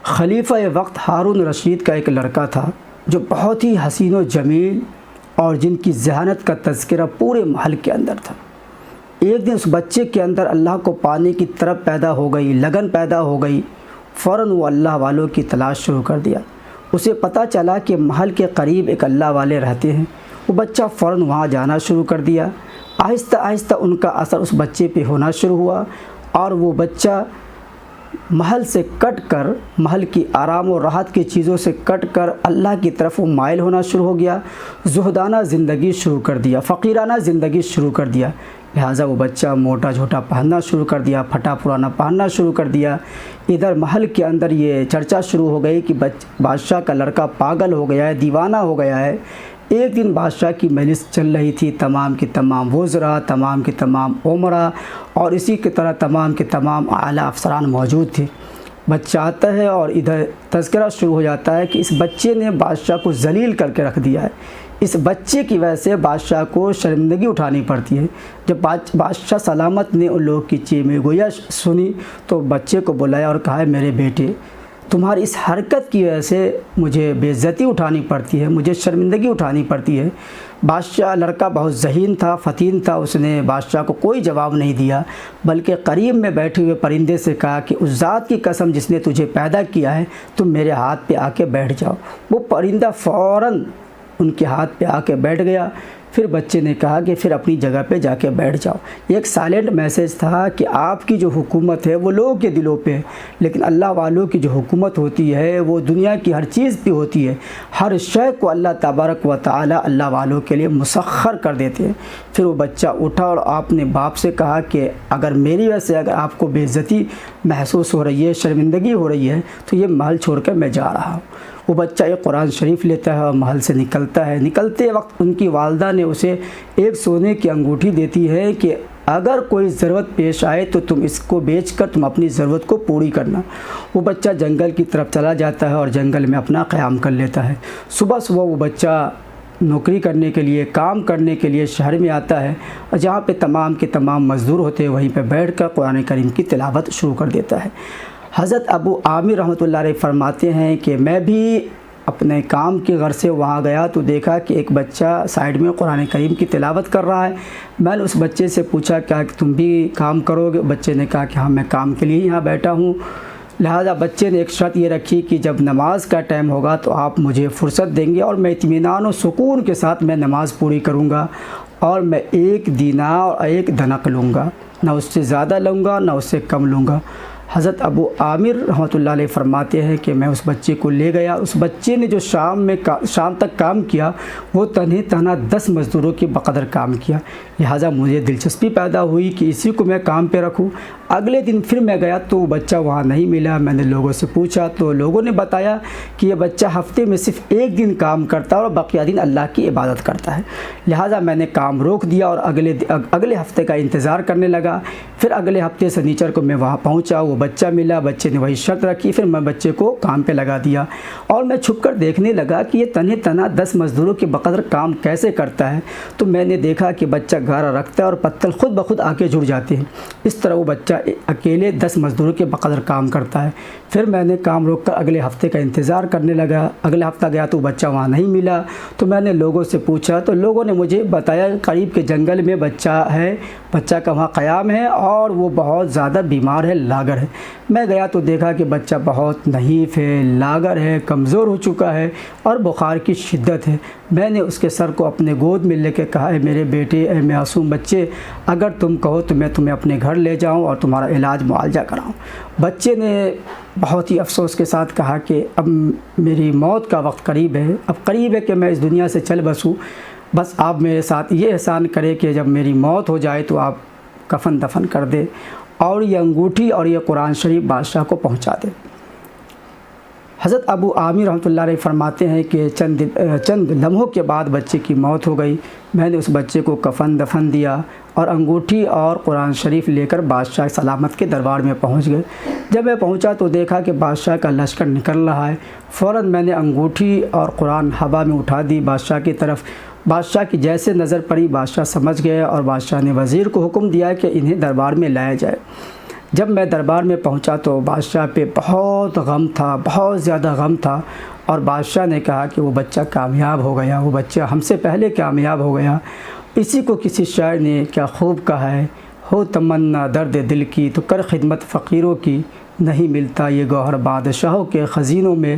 خلیفہ وقت ہارون رشید کا ایک لڑکا تھا جو بہت ہی حسین و جمیل اور جن کی ذہانت کا تذکرہ پورے محل کے اندر تھا۔ ایک دن اس بچے کے اندر اللہ کو پانے کی طرف پیدا ہو گئی، لگن پیدا ہو گئی۔ فوراً وہ اللہ والوں کی تلاش شروع کر دیا۔ اسے پتہ چلا کہ محل کے قریب ایک اللہ والے رہتے ہیں۔ وہ بچہ فوراً وہاں جانا شروع کر دیا۔ آہستہ آہستہ ان کا اثر اس بچے پہ ہونا شروع ہوا اور وہ بچہ محل سے کٹ کر، محل کی آرام و راحت کی چیزوں سے کٹ کر اللہ کی طرف وہ مائل ہونا شروع ہو گیا۔ زہدانہ زندگی شروع کر دیا، فقیرانہ زندگی شروع کر دیا۔ لہٰذا وہ بچہ موٹا جھوٹا پہننا شروع کر دیا، پھٹا پرانا پہننا شروع کر دیا۔ ادھر محل کے اندر یہ چرچا شروع ہو گئی کہ بادشاہ کا لڑکا پاگل ہو گیا ہے، دیوانہ ہو گیا ہے۔ ایک دن بادشاہ کی مجلس چل رہی تھی، تمام کی تمام وزراء، تمام کی تمام عمراء اور اسی کی طرح تمام کے تمام اعلیٰ افسران موجود تھے۔ بچہ آتا ہے اور ادھر تذکرہ شروع ہو جاتا ہے کہ اس بچے نے بادشاہ کو ذلیل کر کے رکھ دیا ہے۔ اس بچے کی وجہ سے بادشاہ کو شرمندگی اٹھانی پڑتی ہے۔ جب بادشاہ سلامت نے ان لوگوں کی چیمے گویا سنی تو بچے کو بلایا اور کہا، میرے بیٹے، تمہاری اس حرکت کی وجہ سے مجھے بے عزتی اٹھانی پڑتی ہے، مجھے شرمندگی اٹھانی پڑتی ہے۔ بادشاہ لڑکا بہت ذہین تھا، فطین تھا، اس نے بادشاہ کو کوئی جواب نہیں دیا، بلکہ قریب میں بیٹھے ہوئے پرندے سے کہا کہ اس ذات کی قسم جس نے تجھے پیدا کیا ہے، تم میرے ہاتھ پہ آ کے بیٹھ جاؤ۔ وہ پرندہ فوراً ان کے ہاتھ پہ آ کے بیٹھ گیا۔ پھر بچے نے کہا کہ پھر اپنی جگہ پہ جا کے بیٹھ جاؤ۔ یہ ایک سائلنٹ میسیج تھا کہ آپ کی جو حکومت ہے وہ لوگوں کے دلوں پہ ہے، لیکن اللہ والوں کی جو حکومت ہوتی ہے وہ دنیا کی ہر چیز پہ ہوتی ہے۔ ہر شے کو اللہ تبارک و تعالی اللہ والوں کے لیے مسخر کر دیتے ہیں۔ پھر وہ بچہ اٹھا اور آپ نے باپ سے کہا کہ اگر میری وجہ سے اگر آپ کو بے عزتی محسوس ہو رہی ہے، شرمندگی ہو رہی ہے، تو یہ محل چھوڑ کر میں جا رہا ہوں۔ وہ بچہ ایک قرآن شریف لیتا ہے اور محل سے نکلتا ہے۔ نکلتے وقت ان کی والدہ نے اسے ایک سونے کی انگوٹھی دیتی ہے کہ اگر کوئی ضرورت پیش آئے تو تم اس کو بیچ کر تم اپنی ضرورت کو پوری کرنا۔ وہ بچہ جنگل کی طرف چلا جاتا ہے اور جنگل میں اپنا قیام کر لیتا ہے۔ صبح صبح وہ بچہ نوکری کرنے کے لیے، کام کرنے کے لیے شہر میں آتا ہے اور جہاں پہ تمام کے تمام مزدور ہوتے ہیں وہیں پہ بیٹھ کر قرآن کریم کی تلاوت شروع کر دیتا ہے۔ حضرت ابو عامر رحمۃ اللہ علیہ فرماتے ہیں کہ میں بھی اپنے کام کی غرض سے وہاں گیا تو دیکھا کہ ایک بچہ سائیڈ میں قرآن کریم کی تلاوت کر رہا ہے۔ میں نے اس بچے سے پوچھا کیا کہ تم بھی کام کرو گے؟ بچے نے کہا کہ ہاں میں کام کے لیے یہاں بیٹھا ہوں۔ لہٰذا بچے نے ایک شرط یہ رکھی کہ جب نماز کا ٹائم ہوگا تو آپ مجھے فرصت دیں گے اور میں اطمینان و سکون کے ساتھ میں نماز پوری کروں گا، اور میں 1 دینار اور 1 دنق لوں گا، نہ اس سے زیادہ لوں گا نہ اس سے کم لوں گا۔ حضرت ابو عامر رحمۃ اللہ علیہ فرماتے ہیں کہ میں اس بچے کو لے گیا۔ اس بچے نے جو شام تک کام کیا وہ تنہا 10 مزدوروں کے بقدر کام کیا۔ لہٰذا مجھے دلچسپی پیدا ہوئی کہ اسی کو میں کام پہ رکھوں۔ اگلے دن پھر میں گیا تو وہ بچہ وہاں نہیں ملا۔ میں نے لوگوں سے پوچھا تو لوگوں نے بتایا کہ یہ بچہ ہفتے میں صرف 1 دن کام کرتا ہے اور بقیہ دن اللہ کی عبادت کرتا ہے۔ لہٰذا میں نے کام روک دیا اور اگلے ہفتے کا انتظار کرنے لگا۔ پھر اگلے ہفتے سنیچر کو میں وہاں پہنچا، وہ بچہ ملا، بچے نے وہی شرط رکھی۔ پھر میں بچے کو کام پہ لگا دیا اور میں چھپ کر دیکھنے لگا کہ یہ تنہا 10 مزدوروں کے بقدر کام کیسے کرتا ہے۔ تو میں نے دیکھا کہ بچہ گارا رکھتا ہے اور پتل خود بخود آ کے جڑ جاتے ہیں۔ اس طرح وہ بچہ اکیلے 10 مزدوروں کے بقدر کام کرتا ہے۔ پھر میں نے کام روک کر اگلے ہفتے کا انتظار کرنے لگا۔ اگلے ہفتہ گیا تو بچہ وہاں نہیں ملا۔ تو میں نے لوگوں سے پوچھا تو لوگوں نے مجھے بتایا کہ قریب کے جنگل میں بچہ ہے، بچہ کا وہاں قیام ہے اور وہ بہت زیادہ بیمار ہے، لاغر ہے۔ میں گیا تو دیکھا کہ بچہ بہت نحیف ہے، لاغر ہے، کمزور ہو چکا ہے اور بخار کی شدت ہے۔ میں نے اس کے سر کو اپنے گود میں لے کے کہا، اے میرے بیٹے، اے معصوم بچے، اگر تم کہو تو میں تمہیں اپنے گھر لے جاؤں اور تمہارا علاج معالجہ کراؤں۔ بچے نے بہت ہی افسوس کے ساتھ کہا کہ اب میری موت کا وقت قریب ہے، اب قریب ہے کہ میں اس دنیا سے چل بسوں، بس آپ میرے ساتھ یہ احسان کرے کہ جب میری موت ہو جائے تو آپ کفن دفن کر دے اور یہ انگوٹھی اور یہ قرآن شریف بادشاہ کو پہنچا دے۔ حضرت ابو عامر رحمۃ اللہ علیہ فرماتے ہیں کہ چند لمحوں کے بعد بچے کی موت ہو گئی۔ میں نے اس بچے کو کفن دفن دیا اور انگوٹھی اور قرآن شریف لے کر بادشاہ سلامت کے دربار میں پہنچ گئے۔ جب میں پہنچا تو دیکھا کہ بادشاہ کا لشکر نکل رہا ہے۔ فوراً میں نے انگوٹھی اور قرآن ہوا میں اٹھا دی بادشاہ کی طرف۔ بادشاہ کی جیسے نظر پڑی بادشاہ سمجھ گئے اور بادشاہ نے وزیر کو حکم دیا کہ انہیں دربار میں لایا جائے۔ جب میں دربار میں پہنچا تو بادشاہ پہ بہت غم تھا، بہت زیادہ غم تھا، اور بادشاہ نے کہا کہ وہ بچہ کامیاب ہو گیا، وہ بچہ ہم سے پہلے کامیاب ہو گیا۔ اسی کو کسی شاعر نے کیا خوب کہا ہے، ہو تمنا درد دل کی تو کر خدمت فقیروں کی، نہیں ملتا یہ گوہر بادشاہوں کے خزینوں میں،